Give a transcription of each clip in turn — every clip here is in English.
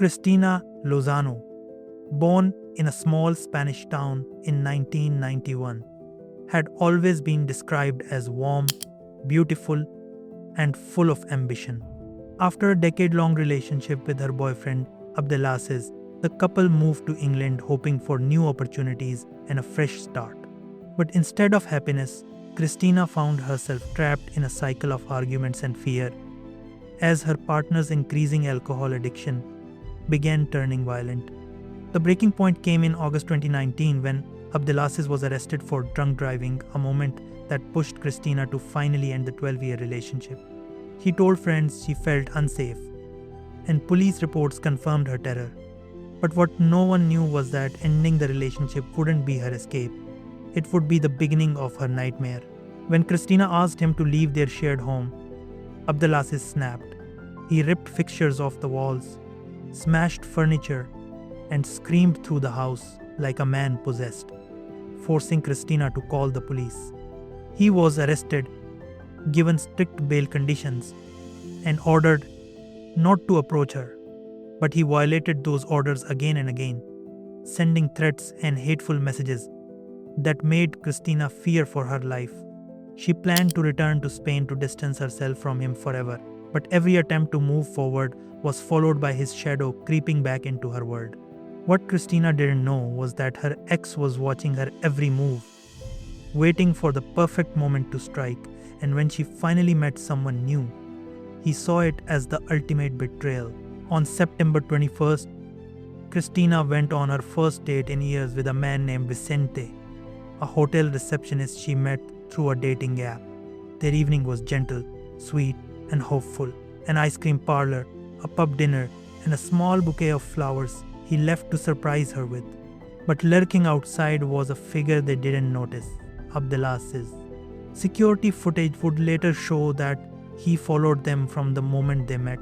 Cristina Lozano, born in a small Spanish town in 1991, had always been described as warm, beautiful, and full of ambition. After a decade-long relationship with her boyfriend, Abdelaziz, the couple moved to England hoping for new opportunities and a fresh start. But instead of happiness, Cristina found herself trapped in a cycle of arguments and fear as her partner's increasing alcohol addiction began turning violent. The breaking point came in August 2019 when Abdelaziz was arrested for drunk driving, a moment that pushed Cristina to finally end the 12-year relationship. He told friends she felt unsafe, and police reports confirmed her terror. But what no one knew was that ending the relationship wouldn't be her escape. It would be the beginning of her nightmare. When Cristina asked him to leave their shared home, Abdelaziz snapped. He ripped fixtures off the walls, smashed furniture, and screamed through the house like a man possessed, forcing Cristina to call the police. He was arrested, given strict bail conditions, and ordered not to approach her. But he violated those orders again and again, sending threats and hateful messages that made Cristina fear for her life. She planned to return to Spain to distance herself from him forever, but every attempt to move forward was followed by his shadow creeping back into her world. What Cristina didn't know was that her ex was watching her every move, waiting for the perfect moment to strike, and when she finally met someone new, he saw it as the ultimate betrayal. On September 21st, Cristina went on her first date in years with a man named Vicente, a hotel receptionist she met through a dating app. Their evening was gentle, sweet, and hopeful. An ice cream parlor, a pub dinner, and a small bouquet of flowers he left to surprise her with. But lurking outside was a figure they didn't notice, Abdelaziz. Security footage would later show that he followed them from the moment they met,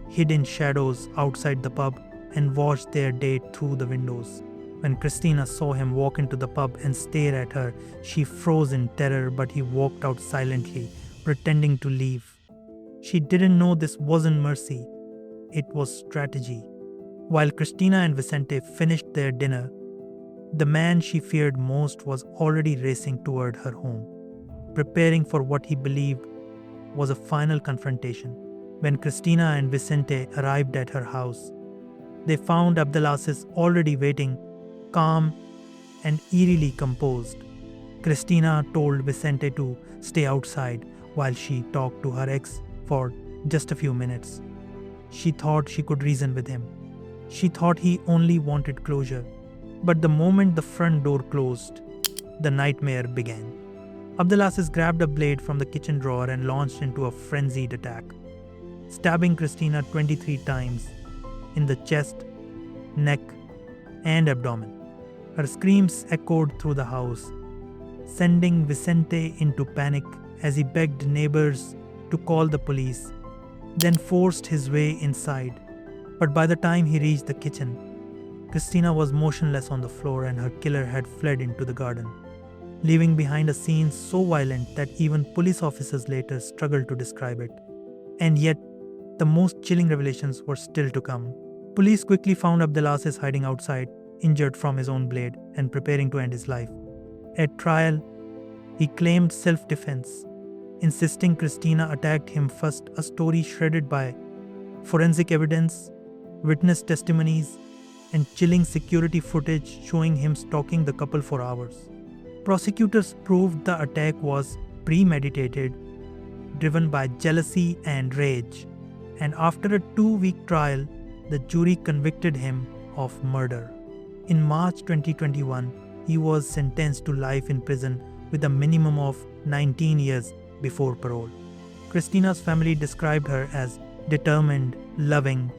hid in shadows outside the pub, and watched their date through the windows. When Cristina saw him walk into the pub and stare at her, she froze in terror, but he walked out silently, pretending to leave. She didn't know this wasn't mercy, it was strategy. While Cristina and Vicente finished their dinner, the man she feared most was already racing toward her home, preparing for what he believed was a final confrontation. When Cristina and Vicente arrived at her house, they found Abdelaziz already waiting, calm and eerily composed. Cristina told Vicente to stay outside while she talked to her ex for just a few minutes. She thought she could reason with him. She thought he only wanted closure. But the moment the front door closed, the nightmare began. Abdelaziz grabbed a blade from the kitchen drawer and launched into a frenzied attack, stabbing Cristina 23 times in the chest, neck, and abdomen. Her screams echoed through the house, sending Vicente into panic as he begged neighbors to call the police, then forced his way inside. But by the time he reached the kitchen, Cristina was motionless on the floor and her killer had fled into the garden, leaving behind a scene so violent that even police officers later struggled to describe it. And yet, the most chilling revelations were still to come. Police quickly found Abdelaziz hiding outside, injured from his own blade and preparing to end his life. At trial, he claimed self-defense, insisting Cristina attacked him first, a story shredded by forensic evidence, witness testimonies, and chilling security footage showing him stalking the couple for hours. Prosecutors proved the attack was premeditated, driven by jealousy and rage, and after a 2-week trial, the jury convicted him of murder. In March 2021, he was sentenced to life in prison with a minimum of 19 years before parole. Cristina's family described her as determined, loving,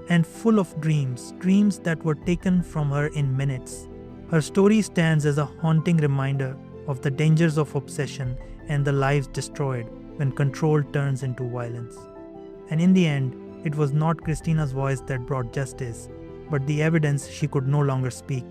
and full of dreams that were taken from her in minutes. Her story stands as a haunting reminder of the dangers of obsession and the lives destroyed when control turns into violence. And in the end, it was not Cristina's voice that brought justice, but the evidence she could no longer speak.